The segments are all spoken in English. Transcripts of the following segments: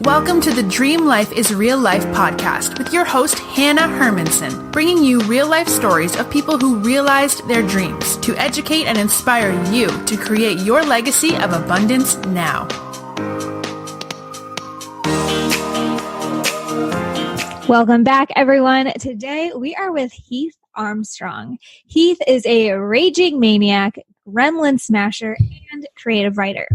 Welcome to the Dream Life is Real Life podcast with your host, Hanna Hermanson, bringing you real life stories of people who realized their dreams to educate and inspire you to create your legacy of abundance now. Welcome back, everyone. Today we are with Heath Armstrong. Heath is a raging maniac, gremlin smasher, and creative writer.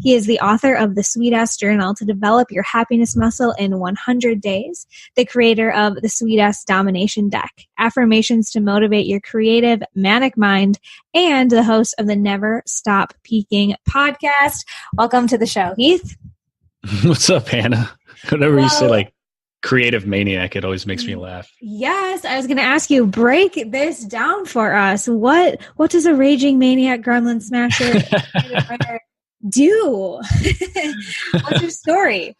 He is the author of the Sweet Ass Journal to Develop Your Happiness Muscle in 100 Days, the creator of the Sweet Ass Domination deck, Affirmations to Motivate Your Creative Manic Mind, and the host of the Never Stop Peaking podcast. Welcome to the show, Heath. What's up, Hanna? Whenever you say like creative maniac, it always makes me laugh. Yes, I was going to ask you, break this down for us. What does a raging maniac, gremlin smasher, creative writer do? What's your story?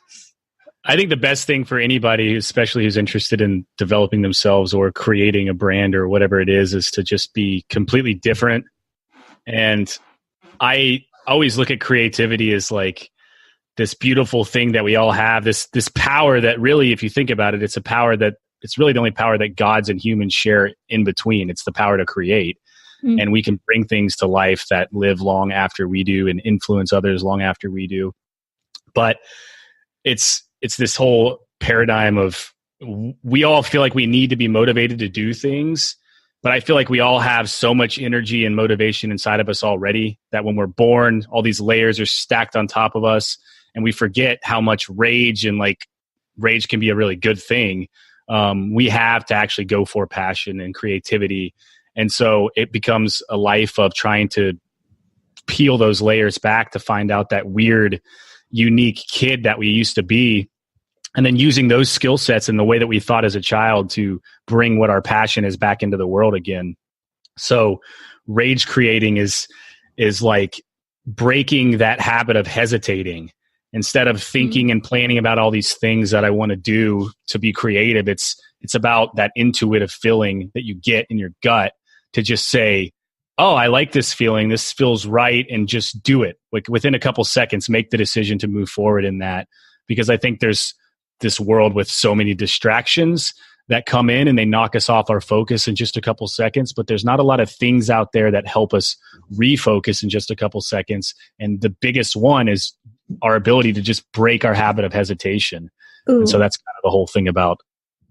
I think the best thing for anybody, especially who's interested in developing themselves or creating a brand or whatever it is to just be completely different. And I always look at creativity as like this beautiful thing that we all have, this power that really, if you think about it, it's a power that it's really the only power that gods and humans share in between. It's the power to create. Mm-hmm. And we can bring things to life that live long after we do and influence others long after we do. But it's this whole paradigm of we all feel like we need to be motivated to do things. But I feel like we all have so much energy and motivation inside of us already that when we're born, all these layers are stacked on top of us. And we forget how much rage can be a really good thing. We have to actually go for passion and creativity. And so it becomes a life of trying to peel those layers back to find out that weird, unique kid that we used to be. And then using those skill sets in the way that we thought as a child to bring what our passion is back into the world again. So rage creating is like breaking that habit of hesitating. Instead of thinking and planning about all these things that I want to do to be creative, it's about that intuitive feeling that you get in your gut to just say, oh, I like this feeling. This feels right. And just do it. Like within a couple seconds, make the decision to move forward in that. Because I think there's this world with so many distractions that come in and they knock us off our focus in just a couple seconds. But there's not a lot of things out there that help us refocus in just a couple seconds. And the biggest one is our ability to just break our habit of hesitation. Ooh. And so that's kind of the whole thing about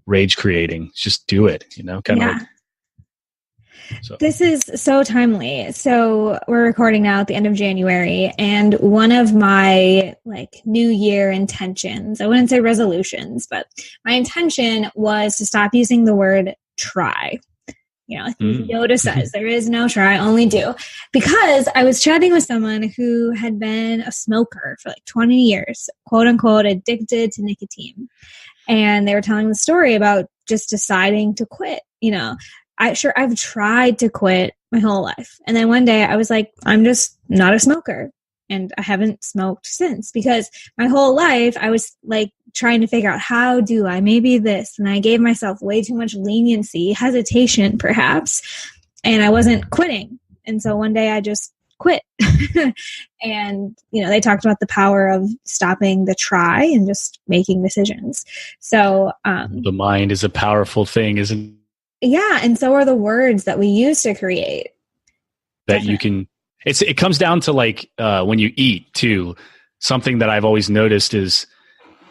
rage creating. Just do it, So. This is so timely. So we're recording now at the end of January, and one of my New Year intentions, I wouldn't say resolutions, but my intention was to stop using the word try. Yoda says there is no try, only do. Because I was chatting with someone who had been a smoker for 20 years, quote unquote, addicted to nicotine. And they were telling the story about just deciding to quit. I've tried to quit my whole life. And then one day I was like, I'm just not a smoker. And I haven't smoked since, because my whole life I was trying to figure out, how do I maybe this? And I gave myself way too much leniency, hesitation perhaps, and I wasn't quitting. And so one day I just quit. And, they talked about the power of stopping the try and just making decisions. So the mind is a powerful thing, isn't it? Yeah. And so are the words that we use to create. That Definitely. You can, it comes down to when you eat too. Something that I've always noticed is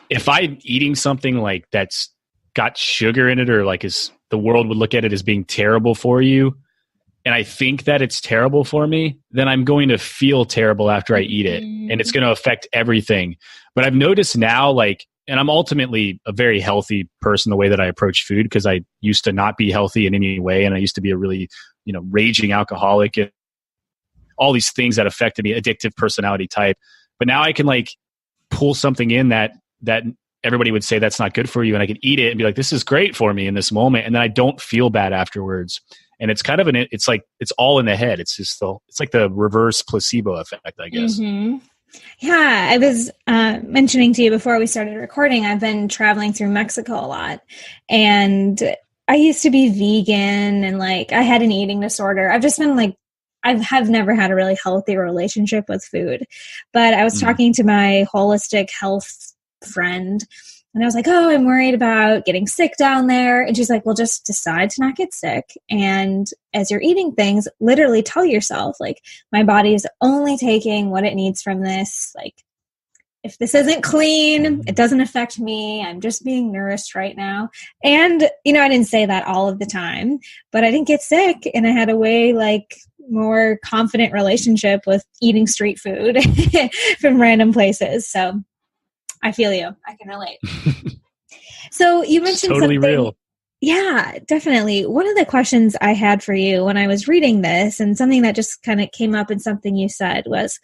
if I'm eating something that's got sugar in it, or the world would look at it as being terrible for you, and I think that it's terrible for me, then I'm going to feel terrible after I eat it. And it's going to affect everything. But I've noticed now, and I'm ultimately a very healthy person, the way that I approach food, because I used to not be healthy in any way. And I used to be a really, raging alcoholic and all these things that affected me, addictive personality type. But now I can pull something in that everybody would say that's not good for you. And I can eat it and be like, this is great for me in this moment. And then I don't feel bad afterwards. And it's kind of it's all in the head. It's just it's like the reverse placebo effect, I guess. Mm-hmm. Yeah, I was mentioning to you before we started recording, I've been traveling through Mexico a lot. And I used to be vegan and I had an eating disorder. I've just been I have never had a really healthy relationship with food. But I was talking to my holistic health friend. And I was like, oh, I'm worried about getting sick down there. And she's like, well, just decide to not get sick. And as you're eating things, literally tell yourself, like, my body is only taking what it needs from this. Like, if this isn't clean, it doesn't affect me. I'm just being nourished right now. And, you know, I didn't say that all of the time, but I didn't get sick. And I had a way like more confident relationship with eating street food from random places. So I feel you. I can relate. So you mentioned totally something. Real. Yeah, definitely. One of the questions I had for you when I was reading this, and something that just kind of came up in something you said, was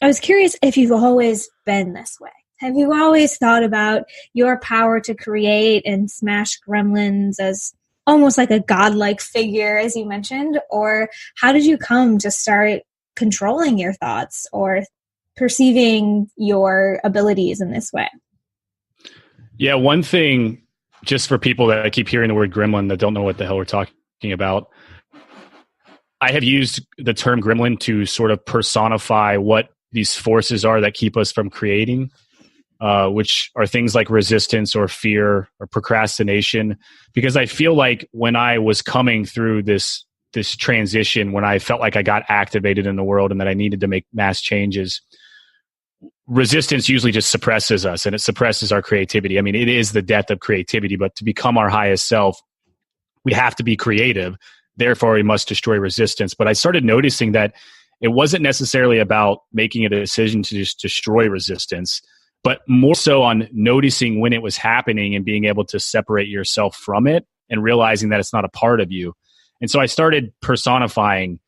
I was curious if you've always been this way. Have you always thought about your power to create and smash gremlins as almost like a godlike figure, as you mentioned? Or how did you come to start controlling your thoughts or perceiving your abilities in this way? Yeah, one thing, just for people that I keep hearing the word gremlin that don't know what the hell we're talking about, I have used the term gremlin to sort of personify what these forces are that keep us from creating, which are things like resistance or fear or procrastination. Because I feel like when I was coming through this transition, when I felt like I got activated in the world and that I needed to make mass changes, resistance usually just suppresses us, and it suppresses our creativity. I mean, it is the death of creativity, but to become our highest self, we have to be creative. Therefore, we must destroy resistance. But I started noticing that it wasn't necessarily about making a decision to just destroy resistance, but more so on noticing when it was happening and being able to separate yourself from it and realizing that it's not a part of you. And so I started personifying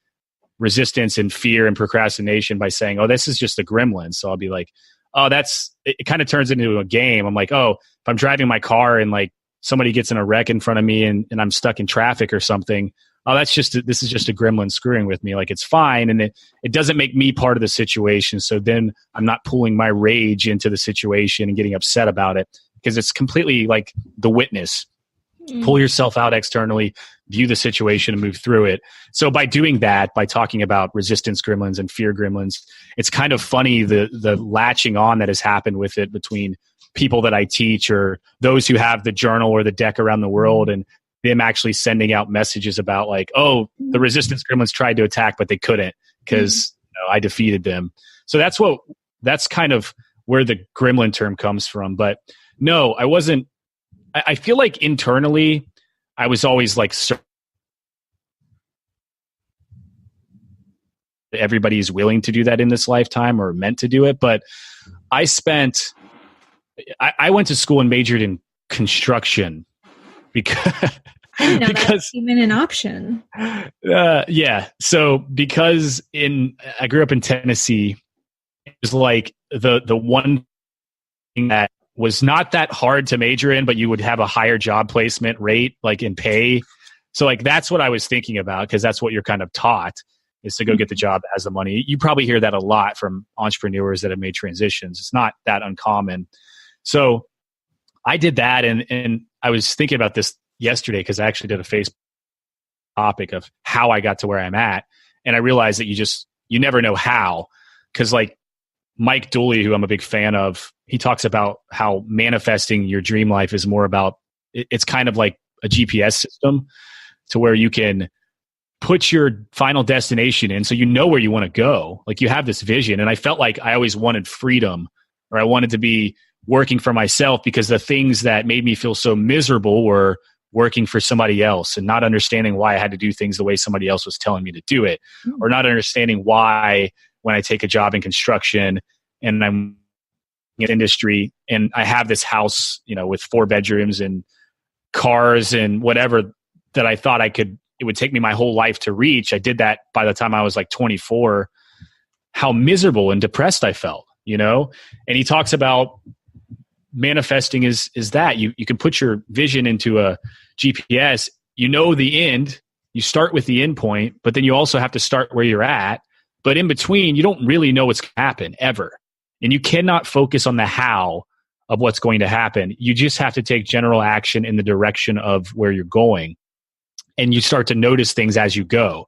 resistance and fear and procrastination by saying, oh, this is just a gremlin. So I'll be like, oh, it kind of turns into a game. I'm like, oh, if I'm driving my car and like somebody gets in a wreck in front of me and I'm stuck in traffic or something, oh, this is just a gremlin screwing with me. Like, it's fine. And it doesn't make me part of the situation. So then I'm not pulling my rage into the situation and getting upset about it, because it's completely like the witness. Pull yourself out externally, view the situation and move through it. So by doing that, by talking about resistance gremlins and fear gremlins, it's kind of funny the latching on that has happened with it between people that I teach or those who have the journal or the deck around the world, and them actually sending out messages about like, oh, the resistance gremlins tried to attack, but they couldn't because I defeated them. So that's kind of where the gremlin term comes from. But no, I wasn't. I feel like internally, I was always like, everybody is willing to do that in this lifetime or meant to do it. But I went to school and majored in construction because I didn't know that's even an option. Yeah. So because I grew up in Tennessee, it was like the one thing that was not that hard to major in, but you would have a higher job placement rate, like in pay. So like, that's what I was thinking about, because that's what you're kind of taught, is to go get the job that has the money. You probably hear that a lot from entrepreneurs that have made transitions. It's not that uncommon. So I did that. And I was thinking about this yesterday, because I actually did a Facebook topic of how I got to where I'm at. And I realized that you never know how, because like Mike Dooley, who I'm a big fan of, he talks about how manifesting your dream life is more about, it's kind of like a GPS system to where you can put your final destination in, so you know where you want to go. Like, you have this vision. And I felt like I always wanted freedom, or I wanted to be working for myself, because the things that made me feel so miserable were working for somebody else and not understanding why I had to do things the way somebody else was telling me to do it, or not understanding why when I take a job in construction and I'm in industry and I have this house, with 4 bedrooms and cars and whatever, that I thought it would take me my whole life to reach. I did that by the time I was like 24, how miserable and depressed I felt, And he talks about manifesting is that you can put your vision into a GPS, the end, you start with the end point, but then you also have to start where you're at. But in between, you don't really know what's going to happen ever. And you cannot focus on the how of what's going to happen. You just have to take general action in the direction of where you're going. And you start to notice things as you go.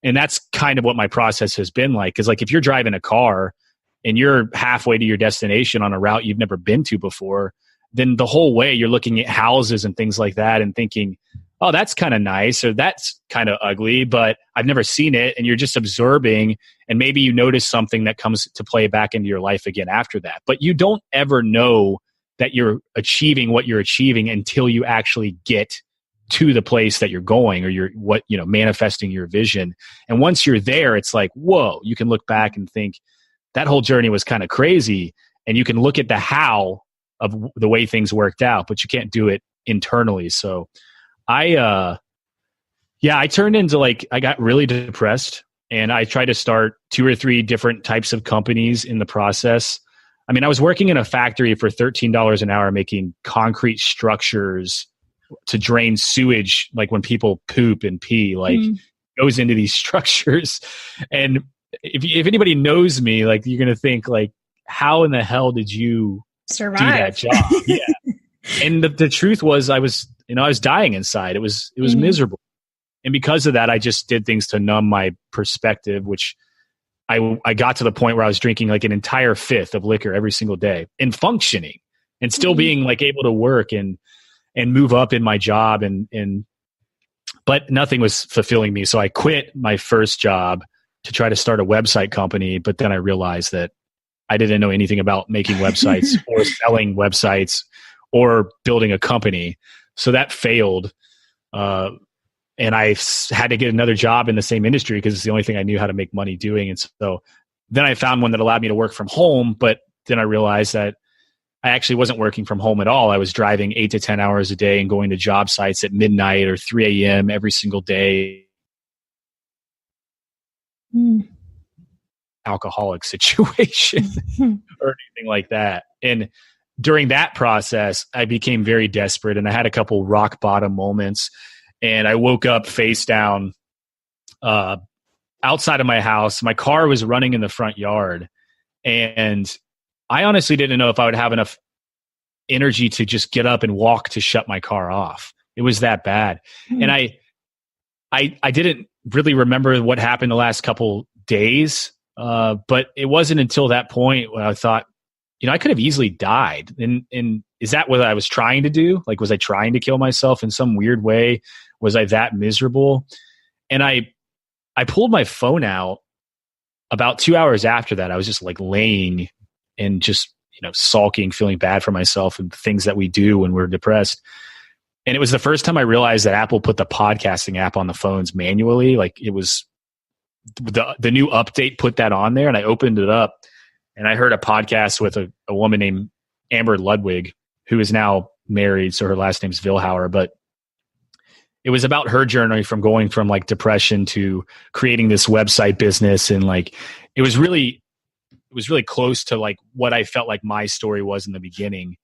And that's kind of what my process has been like. Because like, if you're driving a car and you're halfway to your destination on a route you've never been to before, then the whole way you're looking at houses and things like that and thinking, oh, that's kind of nice, or that's kind of ugly, but I've never seen it. And you're just observing, and maybe you notice something that comes to play back into your life again after that. But you don't ever know that you're achieving what you're achieving until you actually get to the place that you're going, or you're manifesting your vision. And once you're there, it's like, whoa, you can look back and think that whole journey was kind of crazy. And you can look at the how of the way things worked out, but you can't do it internally. So I turned into I got really depressed, and I tried to start 2 or 3 different types of companies in the process. I mean, I was working in a factory for $13 an hour, making concrete structures to drain sewage, like when people poop and pee, goes into these structures. And if anybody knows me, you're going to think how in the hell did you survive do that job? Yeah. And the truth was I was dying inside. It was miserable. And because of that, I just did things to numb my perspective, which I got to the point where I was drinking an entire fifth of liquor every single day and functioning and still being able to work and move up in my job. But nothing was fulfilling me. So I quit my first job to try to start a website company. But then I realized that I didn't know anything about making websites or selling websites or building a company. So that failed. And I had to get another job in the same industry because it's the only thing I knew how to make money doing. And so then I found one that allowed me to work from home. But then I realized that I actually wasn't working from home at all. I was driving 8 to 10 hours a day and going to job sites at midnight or 3 a.m. every single day. Alcoholic situation or anything like that. And during that process, I became very desperate, and I had a couple rock bottom moments, and I woke up face down outside of my house. My car was running in the front yard, and I honestly didn't know if I would have enough energy to just get up and walk to shut my car off. It was that bad. And I didn't really remember what happened the last couple days. But it wasn't until that point when I thought, I could have easily died. And is that what I was trying to do? Was I trying to kill myself in some weird way? Was I that miserable? And I pulled my phone out about 2 hours after that. I was just laying and just, sulking, feeling bad for myself and things that we do when we're depressed. And it was the first time I realized that Apple put the podcasting app on the phones manually. It was the new update put that on there, and I opened it up and I heard a podcast with a woman named Amber Ludwig, who is now married. So her last name's Vilhauer, but it was about her journey from going from depression to creating this website business. And it was really close to what I felt like my story was in the beginning.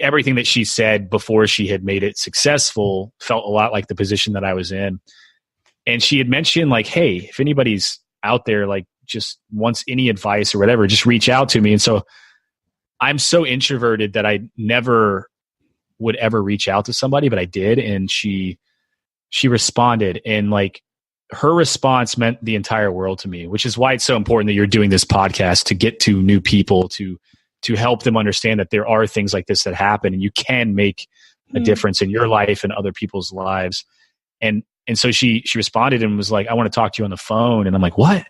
Everything that she said before she had made it successful felt a lot like the position that I was in. And she had mentioned hey, if anybody's out there, just wants any advice or whatever, just reach out to me. And so I'm so introverted that I never would ever reach out to somebody, but I did. And she responded, and her response meant the entire world to me, which is why it's so important that you're doing this podcast to get to new people, to help them understand that there are things like this that happen, and you can make a difference in your life and other people's lives. And so she responded and was I want to talk to you on the phone. And I'm like, what?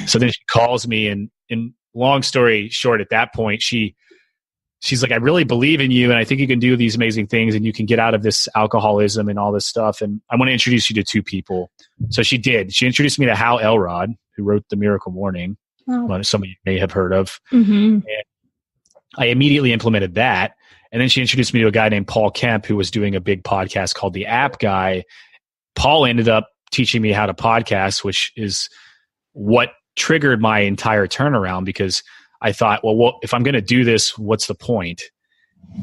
So then she calls me, and long story short, at that point, she's like, I really believe in you, and I think you can do these amazing things, and you can get out of this alcoholism and all this stuff. And I want to introduce you to 2 people. So she did. She introduced me to Hal Elrod, who wrote The Miracle Morning. Well, some of you may have heard of. And I immediately implemented that. And then she introduced me to a guy named Paul Kemp, who was doing a big podcast called The App Guy. Paul ended up teaching me how to podcast, which is what triggered my entire turnaround, because I thought, well, if I'm going to do this, what's the point?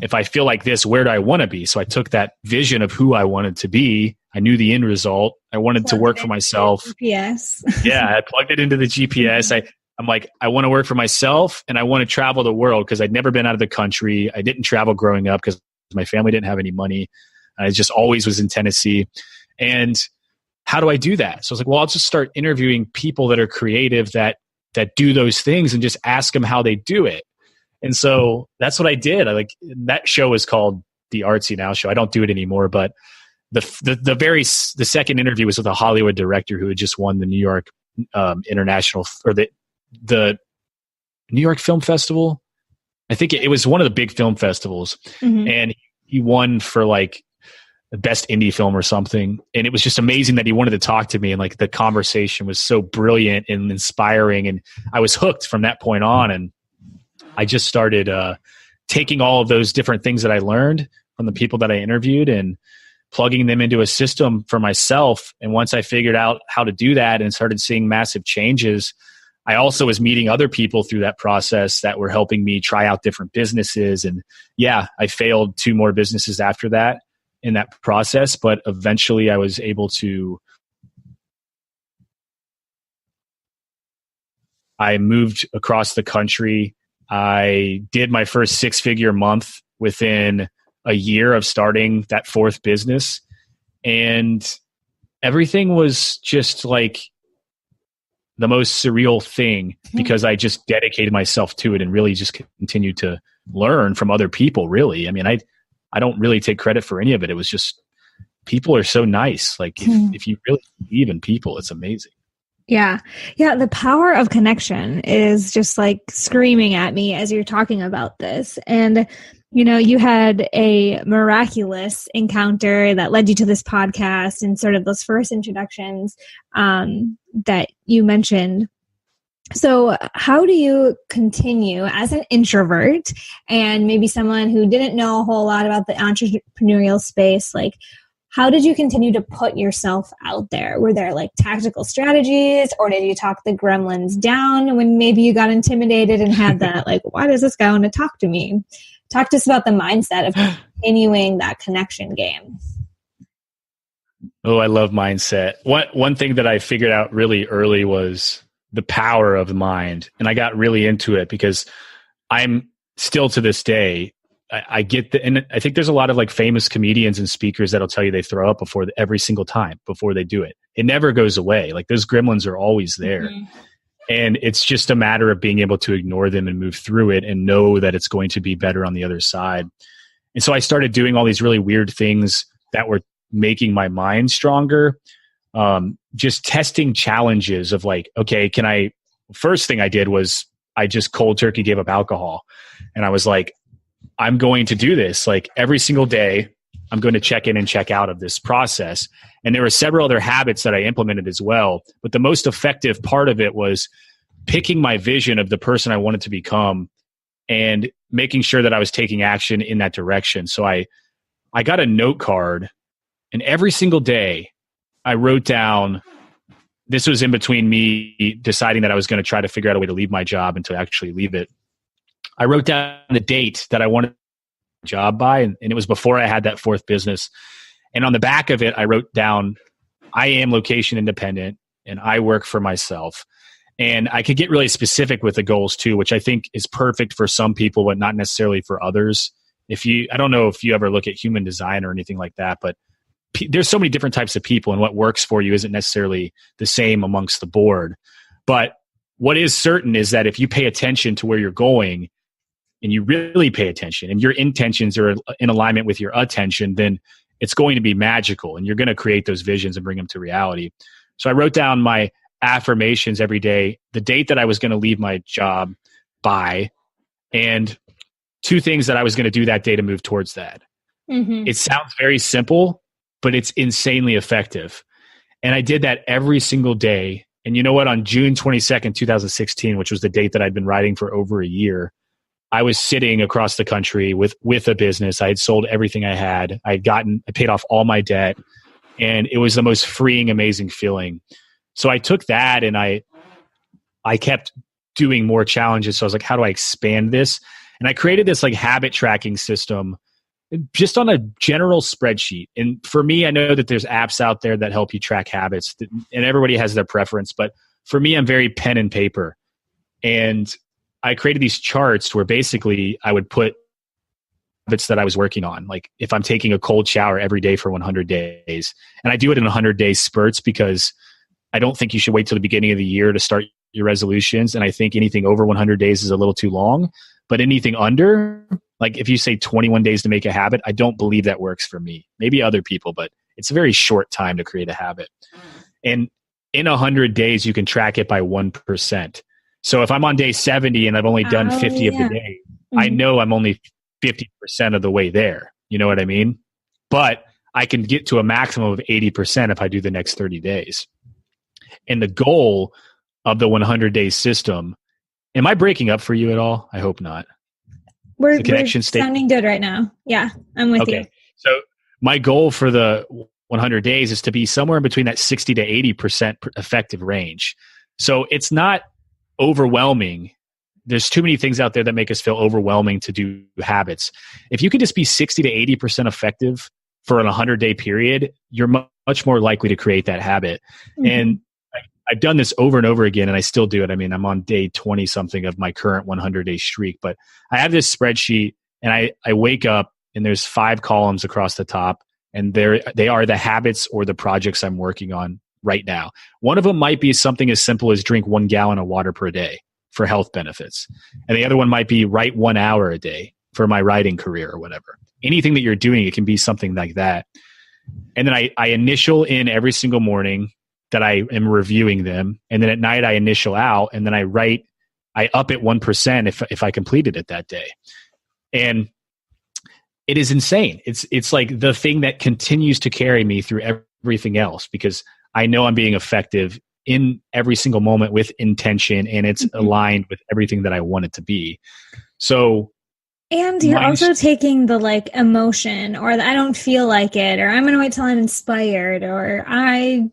If I feel like this, where do I want to be? So I took that vision of who I wanted to be. I knew the end result. I wanted to work for myself. GPS. Yeah, I plugged it into the GPS. I'm like, I want to work for myself, and I want to travel the world, because I'd never been out of the country. I didn't travel growing up because my family didn't have any money. I just always was in Tennessee. And how do I do that? So I was like, well, I'll just start interviewing people that are creative, that that do those things and just ask them how they do it. And so that's what I did. That show was called The Artsy Now Show. I don't do it anymore, but the second interview was with a Hollywood director who had just won the New York International, or the New York Film Festival. I think it was one of the big film festivals, and he won for like the best indie film or something. And it was just amazing that he wanted to talk to me, and like the conversation was so brilliant and inspiring, and I was hooked from that point on. And I just started taking all of those different things that I learned from the people that I interviewed and plugging them into a system for myself. And once I figured out how to do that and started seeing massive changes, I also was meeting other people through that process that were helping me try out different businesses. And yeah, I failed 2 more businesses after that in that process, but eventually I was able to, I moved across the country. I did my first 6-figure month within a year of starting that 4th business. And everything was just like the most surreal thing because I just dedicated myself to it and really just continued to learn from other people, really. I mean, I don't really take credit for any of it. It was just, people are so nice. Like if you really believe in people, it's amazing. Yeah. Yeah. The power of connection is just like screaming at me as you're talking about this. And, you know, you had a miraculous encounter that led you to this podcast and sort of those first introductions that you mentioned. So how do you continue as an introvert and maybe someone who didn't know a whole lot about the entrepreneurial space? Like, how did you continue to put yourself out there? Were there like tactical strategies, or did you talk the gremlins down when maybe you got intimidated and had that, like, why does this guy want to talk to me? Talk to us about the mindset of continuing that connection game. Oh, I love mindset. One thing that I figured out really early was the power of the mind. And I got really into it because I'm still to this day, I get and I think there's a lot of like famous comedians and speakers that'll tell you they throw up every single time before they do it. It never goes away. Like those gremlins are always there. And it's just a matter of being able to ignore them and move through it and know that it's going to be better on the other side. And so I started doing all these really weird things that were making my mind stronger. Just testing challenges of like, okay, first thing I did was I just cold turkey gave up alcohol. And I was like, I'm going to do this like every single day. I'm going to check in and check out of this process. And there were several other habits that I implemented as well. But the most effective part of it was picking my vision of the person I wanted to become and making sure that I was taking action in that direction. So I got a note card, and every single day I wrote down, this was in between me deciding that I was going to try to figure out a way to leave my job and to actually leave it. I wrote down the date that I wanted a job by, and it was before I had that 4th business. And on the back of it, I wrote down, I am location independent and I work for myself. And I could get really specific with the goals too, which I think is perfect for some people, but not necessarily for others. I don't know if you ever look at human design or anything like that, but there's so many different types of people, and what works for you isn't necessarily the same amongst the board. But what is certain is that if you pay attention to where you're going, and you really pay attention and your intentions are in alignment with your attention, then it's going to be magical and you're going to create those visions and bring them to reality. So I wrote down my affirmations every day, the date that I was going to leave my job by, and 2 things that I was going to do that day to move towards that. It sounds very simple, but it's insanely effective. And I did that every single day. And you know what? On June 22nd, 2016, which was the date that I'd been writing for over a year, I was sitting across the country with a business. I had sold everything I had. I paid off all my debt, and it was the most freeing, amazing feeling. So I took that and I kept doing more challenges. So I was like, how do I expand this? And I created this like habit tracking system just on a general spreadsheet. And for me, I know that there's apps out there that help you track habits, and everybody has their preference. But for me, I'm very pen and paper. And I created these charts where basically I would put habits that I was working on. Like if I'm taking a cold shower every day for 100 days, and I do it in 100-day spurts because I don't think you should wait till the beginning of the year to start your resolutions. And I think anything over 100 days is a little too long, but anything under, like if you say 21 days to make a habit, I don't believe that works for me. Maybe other people, but it's a very short time to create a habit. And in 100 days, you can track it by 1%. So if I'm on day 70 and I've only done 50 of the day, I know I'm only 50% of the way there. You know what I mean? But I can get to a maximum of 80% if I do the next 30 days. And the goal of the 100-day system, am I breaking up for you at all? I hope not. We're sounding good right now. Yeah, I'm with you. So my goal for the 100 days is to be somewhere in between that 60 to 80% effective range. So it's not overwhelming. There's too many things out there that make us feel overwhelming to do habits. If you can just be 60 to 80% effective for an 100-day period, you're much more likely to create that habit. And I've done this over and over again, and I still do it. I mean, I'm on day 20 something of my current 100-day streak, but I have this spreadsheet, and I wake up and there's 5 columns across the top, and they are the habits or the projects I'm working on right now. One of them might be something as simple as drink 1 gallon of water per day for health benefits. And the other one might be write 1 hour a day for my writing career or whatever. Anything that you're doing, it can be something like that. And then I initial in every single morning that I am reviewing them. And then at night I initial out, and then I up it 1% if I completed it that day. And it is insane. It's like the thing that continues to carry me through everything else, because I know I'm being effective in every single moment with intention, and it's aligned with everything that I want it to be. So, and you're also taking the like emotion, or the I don't feel like it, or I'm going to wait till I'm inspired, or I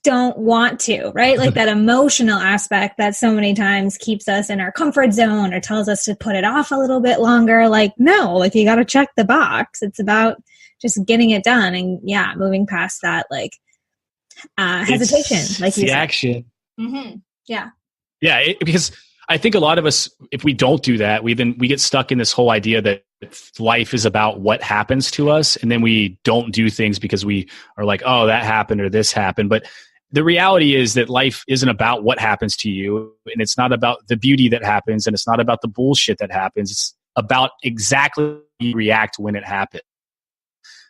don't want to, right? Like that emotional aspect that so many times keeps us in our comfort zone or tells us to put it off a little bit longer. Like, no, like you got to check the box. It's about just getting it done and moving past that like hesitation, like you said. Action. Yeah. Yeah, because I think a lot of us, if we don't do that, we get stuck in this whole idea that life is about what happens to us, and then we don't do things because we are like, oh, that happened or this happened. But the reality is that life isn't about what happens to you, and it's not about the beauty that happens, and it's not about the bullshit that happens. It's about exactly how you react when it happens.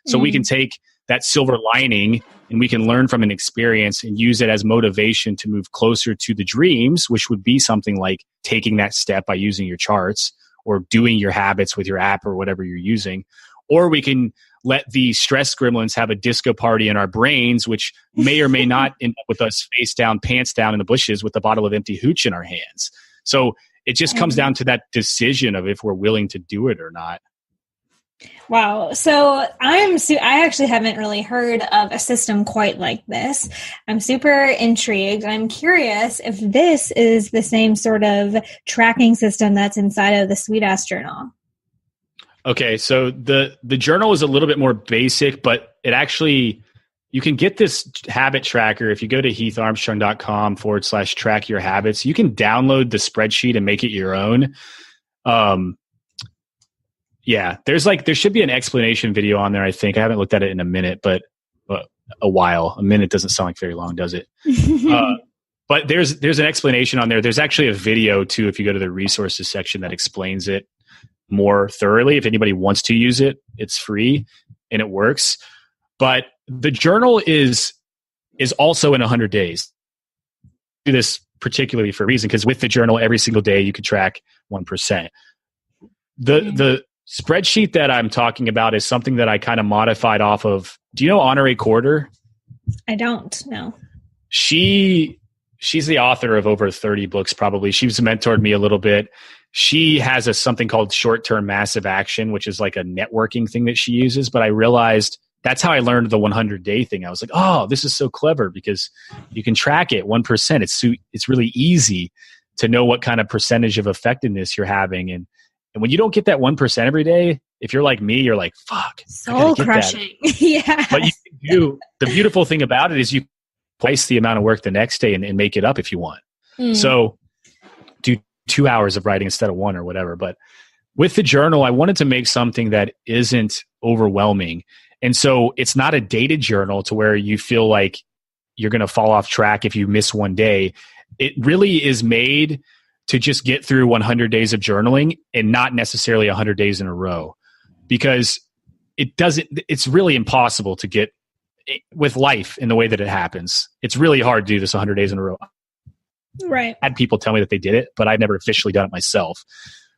So we can take that silver lining and we can learn from an experience and use it as motivation to move closer to the dreams, which would be something like taking that step by using your charts or doing your habits with your app or whatever you're using. Or we can let the stress gremlins have a disco party in our brains, which may or may not end up with us face down, pants down in the bushes with a bottle of empty hooch in our hands. So it just comes down to that decision of if we're willing to do it or not. Wow. So I actually haven't really heard of a system quite like this. I'm super intrigued. I'm curious if this is the same sort of tracking system that's inside of the Sweet Ass Journal. Okay. So the journal is a little bit more basic, but it actually, you can get this habit tracker. If you go to heatharmstrong.com/track your habits, you can download the spreadsheet and make it your own. Yeah, there should be an explanation video on there, I think. I haven't looked at it in a minute, but a while. A minute doesn't sound like very long, does it? But there's an explanation on there. There's actually a video, too, if you go to the resources section, that explains it more thoroughly. If anybody wants to use it, it's free and it works. But the journal is also in 100 days. I do this particularly for a reason, because with the journal, every single day you could track 1%. The spreadsheet that I'm talking about is something that I kind of modified off of. Do you know Honoré Corder? I don't know. She's the author of over 30 books, probably. She's mentored me a little bit. She has something called short-term massive action, which is like a networking thing that she uses. But I realized that's how I learned the 100-day thing. I was like, oh, this is so clever, because you can track it 1%. It's really easy to know what kind of percentage of effectiveness you're having. And when you don't get that 1% every day, if you're like me, you're like, fuck. Soul crushing. Yeah. But you can do, the beautiful thing about it is you place the amount of work the next day and make it up if you want. So do 2 hours of writing instead of 1 or whatever. But with the journal, I wanted to make something that isn't overwhelming. And so it's not a dated journal to where you feel like you're going to fall off track if you miss one day. it really is made to just get through 100 days of journaling and not necessarily 100 days in a row, because it's really impossible to get with life in the way that it happens. It's really hard to do this 100 days in a row. Right. I had people tell me that they did it, but I've never officially done it myself.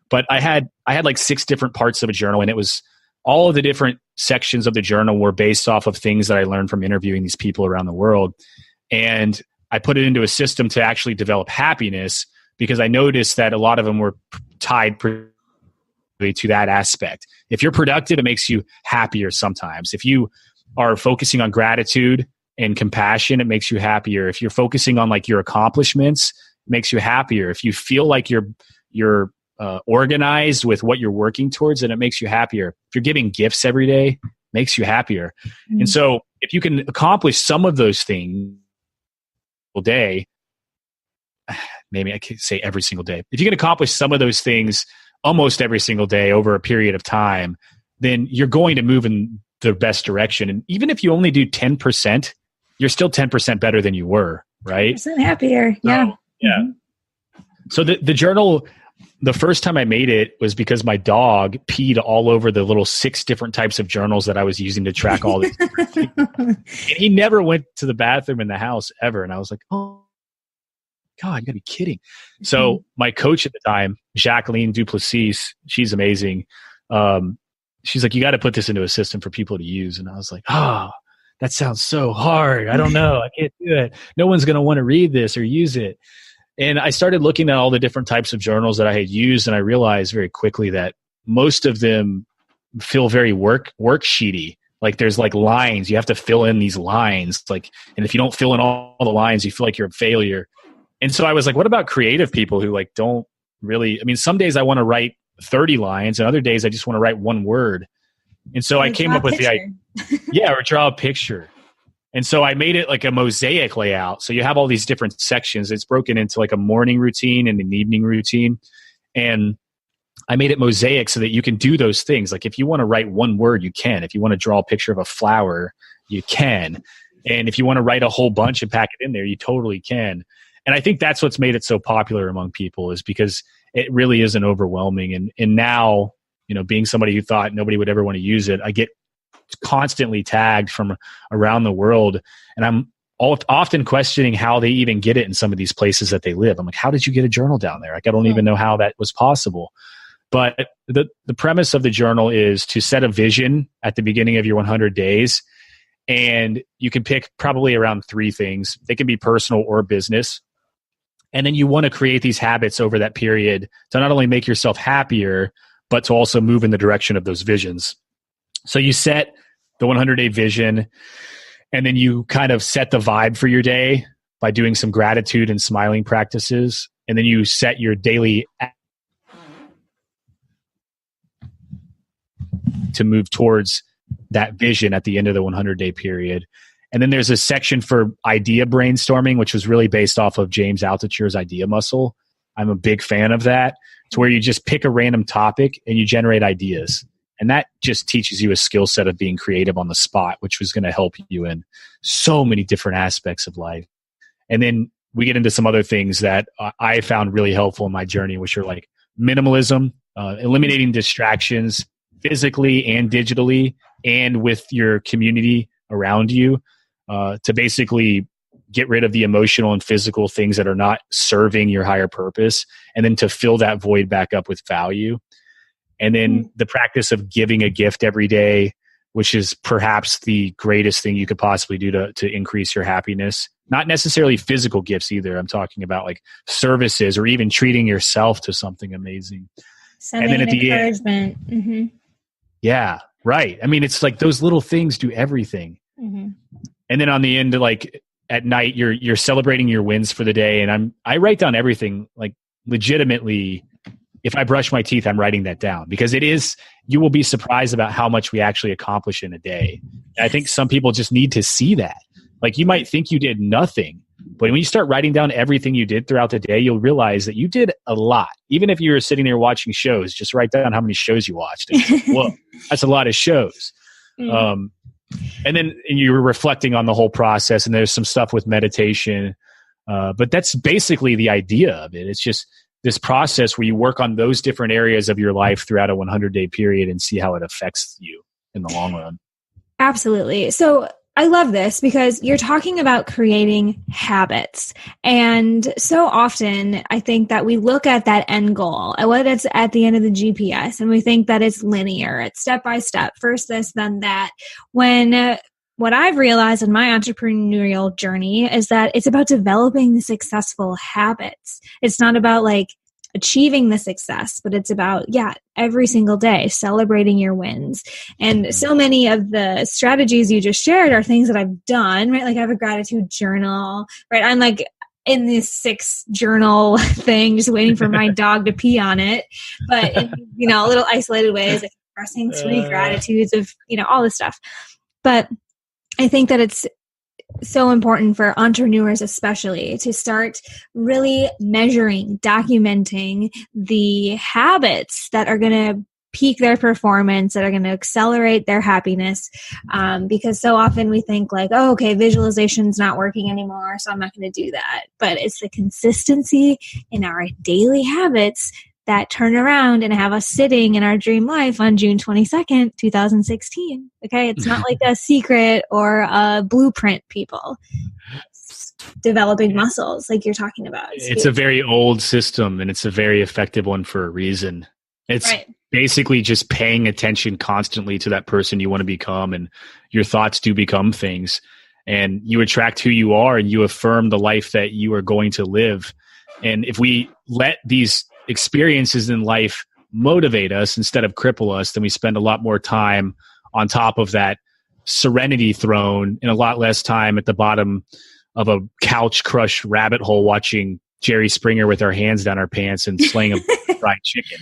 But I had like 6 different parts of a journal, and it was all of the different sections of the journal were based off of things that I learned from interviewing these people around the world. And I put it into a system to actually develop happiness, because I noticed that a lot of them were tied to that aspect. If you're productive, it makes you happier sometimes. If you are focusing on gratitude and compassion, it makes you happier. If you're focusing on like your accomplishments, it makes you happier. If you feel like you're organized with what you're working towards, then it makes you happier. If you're giving gifts every day, it makes you happier. Mm-hmm. And so if you can accomplish some of those things a day, maybe I can't say every single day. If you can accomplish some of those things almost every single day over a period of time, then you're going to move in the best direction. And even if you only do 10%, you're still 10% better than you were, right? 10% happier. Yeah. Yeah. Mm-hmm. So the journal, the first time I made it was because my dog peed all over the little 6 different types of journals that I was using to track all these different things. And he never went to the bathroom in the house ever. And I was like, oh, God, you gotta be kidding. So my coach at the time, Jacqueline Duplessis, she's amazing. She's like, you got to put this into a system for people to use. And I was like, that sounds so hard. I don't know. I can't do it. No one's going to want to read this or use it. And I started looking at all the different types of journals that I had used. And I realized very quickly that most of them feel very worksheety. Like there's like lines, you have to fill in these lines. Like, and if you don't fill in all the lines, you feel like you're a failure. And so I was like, what about creative people who like don't really, I mean, some days I want to write 30 lines and other days I just want to write one word. And so I came up with the idea, or draw a picture. And so I made it like a mosaic layout. So you have all these different sections. It's broken into like a morning routine and an evening routine. And I made it mosaic so that you can do those things. Like if you want to write one word, you can. If you want to draw a picture of a flower, you can. And if you want to write a whole bunch and pack it in there, you totally can. And I think that's what's made it so popular among people, is because it really isn't overwhelming. And now, being somebody who thought nobody would ever want to use it, I get constantly tagged from around the world. And I'm often questioning how they even get it in some of these places that they live. I'm like, how did you get a journal down there? Like, I don't even know how that was possible. But the premise of the journal is to set a vision at the beginning of your 100 days. And you can pick probably around 3 things. They can be personal or business. And then you want to create these habits over that period to not only make yourself happier, but to also move in the direction of those visions. So you set the 100-day vision, and then you kind of set the vibe for your day by doing some gratitude and smiling practices. And then you set your daily to move towards that vision at the end of the 100-day period. And then there's a section for idea brainstorming, which was really based off of James Altucher's idea muscle. I'm a big fan of that. It's where you just pick a random topic and you generate ideas. And that just teaches you a skill set of being creative on the spot, which was going to help you in so many different aspects of life. And then we get into some other things that I found really helpful in my journey, which are like minimalism, eliminating distractions physically and digitally and with your community around you, to basically get rid of the emotional and physical things that are not serving your higher purpose, and then to fill that void back up with value. And then the practice of giving a gift every day, which is perhaps the greatest thing you could possibly do to increase your happiness. Not necessarily physical gifts either. I'm talking about like services or even treating yourself to something amazing. Sending and then at the encouragement. Yeah, right. I mean, it's like those little things do everything. Mm-hmm. And then on the end, like at night, you're celebrating your wins for the day. And I write down everything, like legitimately. If I brush my teeth, I'm writing that down, because you will be surprised about how much we actually accomplish in a day. And I think some people just need to see that. Like, you might think you did nothing, but when you start writing down everything you did throughout the day, you'll realize that you did a lot. Even if you were sitting there watching shows, just write down how many shows you watched. Whoa, that's a lot of shows. And then you were reflecting on the whole process, and there's some stuff with meditation. But that's basically the idea of it. It's just this process where you work on those different areas of your life throughout a 100-day period and see how it affects you in the long run. Absolutely. So I love this because you're talking about creating habits. And so often I think that we look at that end goal, at what it's at the end of the GPS, and we think that it's linear, it's step by step, first this, then that. When what I've realized in my entrepreneurial journey is that it's about developing the successful habits. It's not about like achieving the success, but it's about, every single day celebrating your wins. And so many of the strategies you just shared are things that I've done, right? Like I have a gratitude journal, right? I'm like in this 6 journal thing, just waiting for my dog to pee on it. But in, little isolated ways, like expressing 3 gratitudes of, all this stuff. But I think that it's so important for entrepreneurs especially to start really measuring, documenting the habits that are going to peak their performance, that are going to accelerate their happiness. Because so often we think like, oh, okay, visualization's not working anymore, so I'm not going to do that. But it's the consistency in our daily habits that turn around and have us sitting in our dream life on June 22nd, 2016. Okay. It's not like a secret or a blueprint, people. It's developing muscles like you're talking about. It's a very old system and it's a very effective one for a reason. It's basically just paying attention constantly to that person you want to become, and your thoughts do become things, and you attract who you are and you affirm the life that you are going to live. And if we let these experiences in life motivate us instead of cripple us, then we spend a lot more time on top of that serenity throne and a lot less time at the bottom of a couch crushed rabbit hole watching Jerry Springer with our hands down our pants and slaying a fried chicken.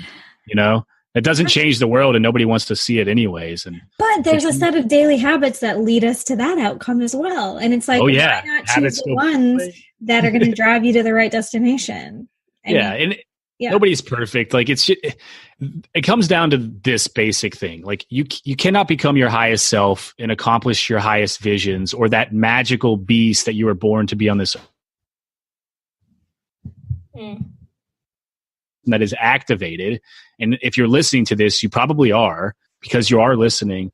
It doesn't change the world and nobody wants to see it anyways. But there's a set of daily habits that lead us to that outcome as well. And it's like, why not choose the ones that are going to drive you to the right destination? Nobody's perfect. Like it comes down to this basic thing. Like you cannot become your highest self and accomplish your highest visions or that magical beast that you were born to be on this that is activated. And if you're listening to this, you probably are, because you are listening,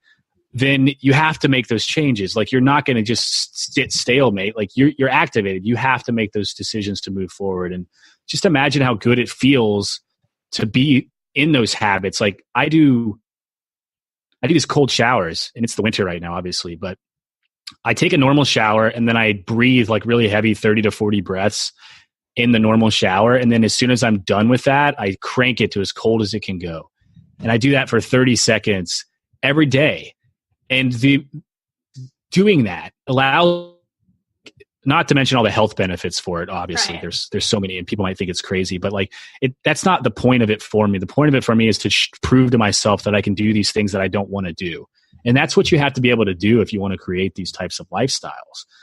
then you have to make those changes. Like you're not going to just sit stalemate. Like you're activated. You have to make those decisions to move forward. And just imagine how good it feels to be in those habits. Like I do these cold showers, and it's the winter right now, obviously, but I take a normal shower and then I breathe like really heavy 30 to 40 breaths in the normal shower. And then as soon as I'm done with that, I crank it to as cold as it can go. And I do that for 30 seconds every day. And doing that allows, not to mention all the health benefits for it. Obviously, there's so many, and people might think it's crazy, but like that's not the point of it for me. The point of it for me is to prove to myself that I can do these things that I don't want to do. And that's what you have to be able to do if you want to create these types of lifestyles.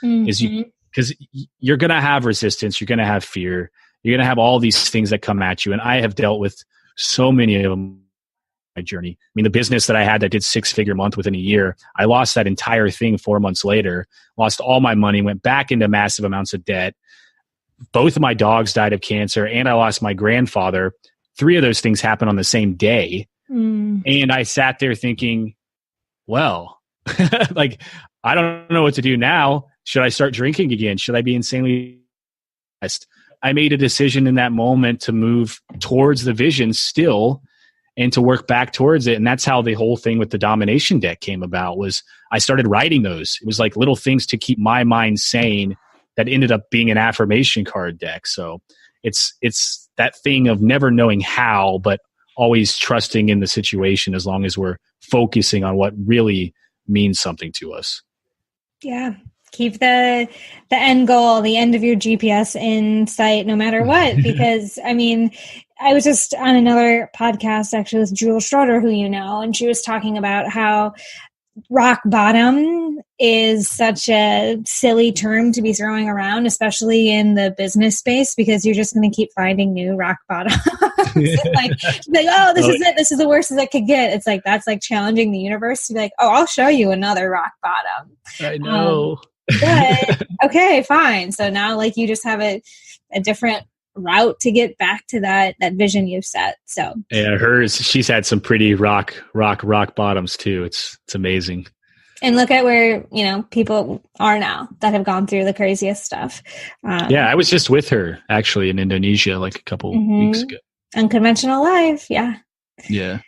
Because you're going to have resistance, you're going to have fear, you're going to have all these things that come at you. And I have dealt with so many of them in my journey. I mean, the business that I had that did 6-figure month within a year, I lost that entire thing 4 months later, lost all my money, went back into massive amounts of debt. Both of my dogs died of cancer, and I lost my grandfather. 3 of those things happened on the same day. And I sat there thinking, well, like, I don't know what to do now. Should I start drinking again? Should I be insanely stressed? I made a decision in that moment to move towards the vision still and to work back towards it. And that's how the whole thing with the Domination deck came about. Was I started writing those. It was like little things to keep my mind sane that ended up being an affirmation card deck. So it's that thing of never knowing how, but always trusting in the situation as long as we're focusing on what really means something to us. Yeah. Keep the end goal, the end of your GPS in sight, no matter what. Because I mean, I was just on another podcast actually with Jules Schroeder, who you know, and she was talking about how rock bottom is such a silly term to be throwing around, especially in the business space, because you're just going to keep finding new rock bottoms. like, oh, this is it. This is the worst as it could get. It's like, that's like challenging the universe to be like, oh, I'll show you another rock bottom. I know. But okay, fine. So now like you just have a different route to get back to that vision you've set. So yeah, she's had some pretty rock bottoms too. It's amazing. And look at where, people are now that have gone through the craziest stuff. Yeah, I was just with her actually in Indonesia like a couple weeks ago. Unconventional life. Yeah. Yeah.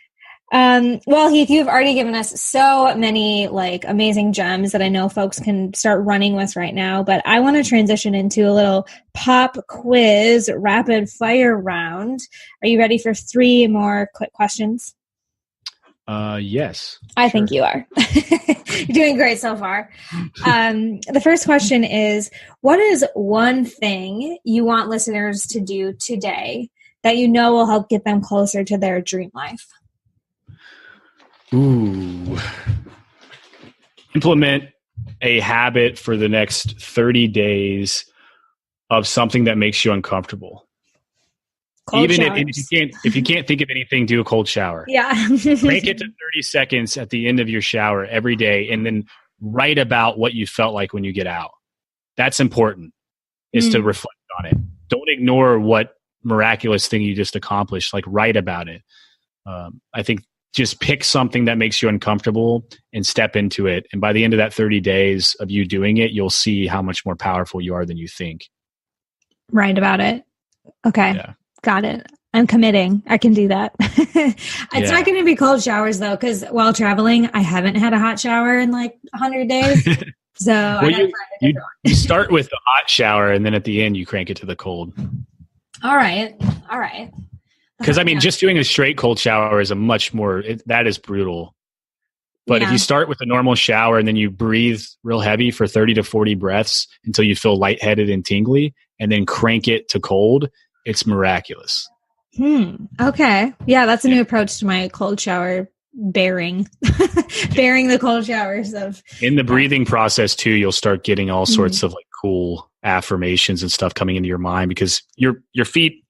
Well, Heath, you've already given us so many like amazing gems that I know folks can start running with right now, but I want to transition into a little pop quiz rapid fire round. Are you ready for 3 more quick questions? Yes. I think you are. You're doing great so far. The first question is, what is one thing you want listeners to do today that you know will help get them closer to their dream life? Ooh. Implement a habit for the next 30 days of something that makes you uncomfortable. If you can't think of anything, do a cold shower. Yeah. Make it to 30 seconds at the end of your shower every day, and then write about what you felt like when you get out. That's important, is to reflect on it. Don't ignore what miraculous thing you just accomplished. Like, write about it. I think just pick something that makes you uncomfortable and step into it. And by the end of that 30 days of you doing it, you'll see how much more powerful you are than you think. Write about it. Okay. Yeah. Got it. I'm committing. I can do that. It's not going to be cold showers though, because while traveling, I haven't had a hot shower in like 100 days. So well, you start with the hot shower, and then at the end you crank it to the cold. All right. Because I mean, just doing a straight cold shower is that is brutal. But if you start with a normal shower and then you breathe real heavy for 30 to 40 breaths until you feel lightheaded and tingly, and then crank it to cold, it's miraculous. Okay. Yeah, that's a new approach to my cold shower bearing the cold showers of. In the breathing process too, you'll start getting all sorts of like cool affirmations and stuff coming into your mind, because your feet,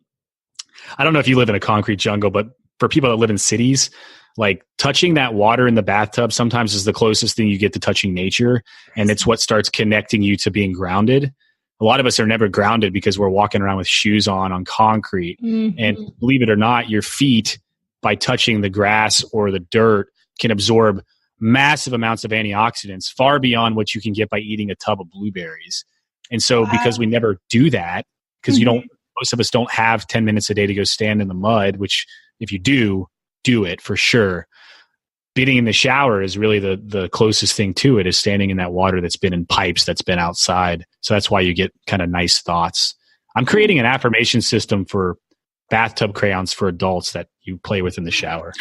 I don't know if you live in a concrete jungle, but for people that live in cities, like touching that water in the bathtub sometimes is the closest thing you get to touching nature. And it's what starts connecting you to being grounded. A lot of us are never grounded because we're walking around with shoes on concrete. And believe it or not, your feet, by touching the grass or the dirt, can absorb massive amounts of antioxidants, far beyond what you can get by eating a tub of blueberries. And so because we never do that, because most of us don't have 10 minutes a day to go stand in the mud, which if you do it for sure. Being in the shower is really the closest thing to it, is standing in that water that's been in pipes, that's been outside. So that's why you get kind of nice thoughts. I'm creating an affirmation system for bathtub crayons for adults that you play with in the shower.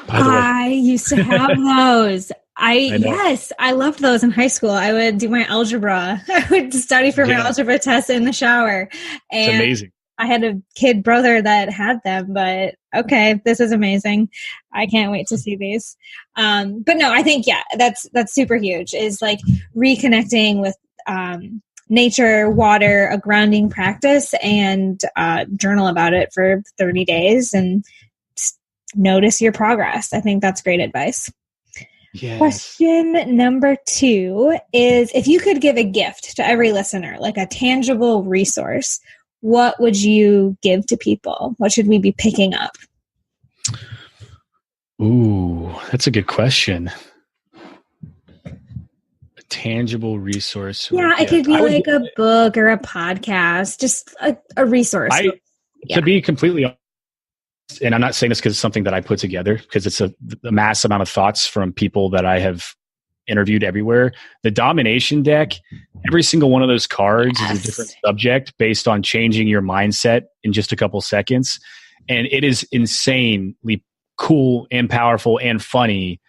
By the way, I used to have those. I loved those in high school. I would do my algebra. I would study for my algebra test in the shower. And it's amazing. I had a kid brother that had them, but okay, this is amazing. I can't wait to see these. But no, I think, that's super huge, is like reconnecting with nature, water, a grounding practice, and journal about it for 30 days and notice your progress. I think that's great advice. Yes. Question number 2 is, if you could give a gift to every listener, like a tangible resource, what would you give to people? What should we be picking up? Ooh, that's a good question. A tangible resource. Yeah, it could be like a book or a podcast, just a resource. To be completely honest, and I'm not saying this because it's something that I put together, because it's a mass amount of thoughts from people that I have interviewed everywhere. The Domination deck, every single one of those cards is a different subject based on changing your mindset in just a couple seconds. And it is insanely cool and powerful and funny.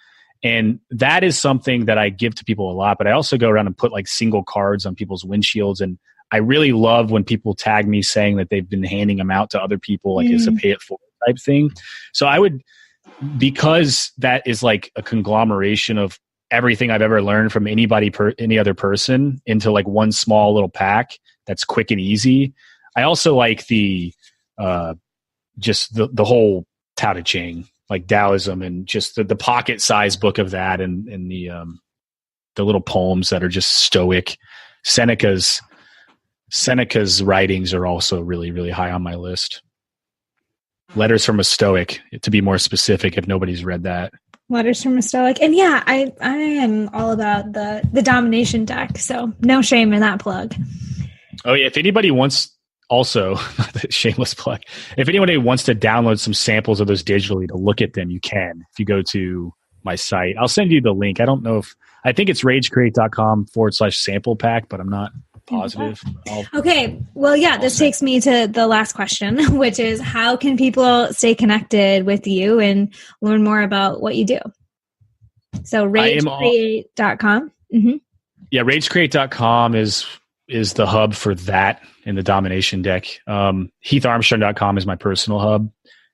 And that is something that I give to people a lot, but I also go around and put like single cards on people's windshields. And I really love when people tag me saying that they've been handing them out to other people, like as a pay it forward type thing. So I would, because that is like a conglomeration of everything I've ever learned from any other person into like one small little pack that's quick and easy. I also like the just the whole Tao Te Ching, like Taoism, and just the pocket size book of that, and the little poems that are just stoic. Seneca's writings are also really, really high on my list. Letters from a Stoic, to be more specific, if nobody's read that. Letters from a Stoic. And yeah, I am all about the Domination deck, so no shame in that plug. Oh yeah, if anybody wants, also, shameless plug, if anybody wants to download some samples of those digitally to look at them, you can. If you go to my site, I'll send you the link. I don't know I think it's ragecreate.com/sample pack, but I'm not positive. Okay. Well, yeah, this takes me to the last question, which is how can people stay connected with you and learn more about what you do? So ragecreate.com. Mm-hmm. Yeah, ragecreate.com is the hub for that in the Domination deck. HeathArmstrong.com is my personal hub.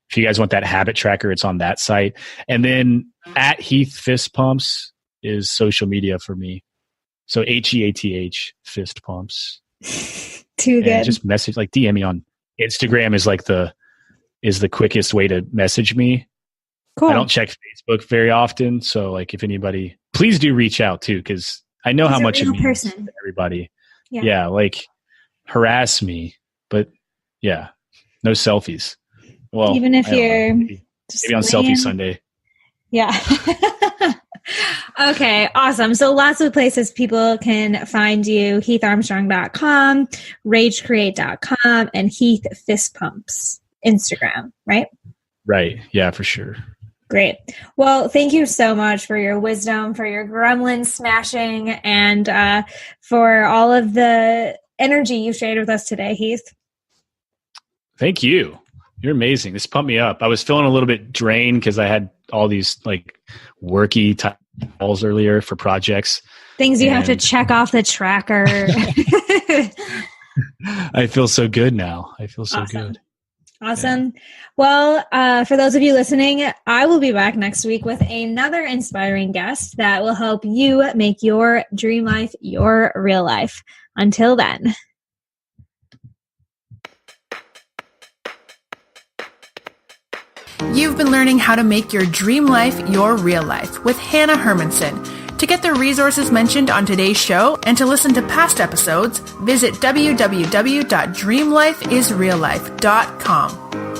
If you guys want that habit tracker, it's on that site. And then at Heath Fist Pumps is social media for me. So HEATH fist pumps. Too good. And just message, like DM me on Instagram is the quickest way to message me. Cool. I don't check Facebook very often, so like if anybody, please do reach out too, because I know how much it means to everybody. Yeah, like harass me, but yeah, no selfies. Well, even if you're maybe on Selfie Sunday. Yeah. Okay, awesome. So lots of places people can find you: HeathArmstrong.com, RageCreate.com, and Heath Fist Pumps Instagram, right? Right. Yeah, for sure. Great. Well, thank you so much for your wisdom, for your gremlin smashing, and for all of the energy you shared with us today, Heath. Thank you. You're amazing. This pumped me up. I was feeling a little bit drained because I had all these like worky type calls earlier for projects. Things you have to check off the tracker. I feel so good now. I feel so good. Awesome. Yeah. Well, for those of you listening, I will be back next week with another inspiring guest that will help you make your dream life your real life. Until then. You've been learning how to make your dream life your real life with Hanna Hermanson. To get the resources mentioned on today's show and to listen to past episodes, visit www.dreamlifeisreallife.com.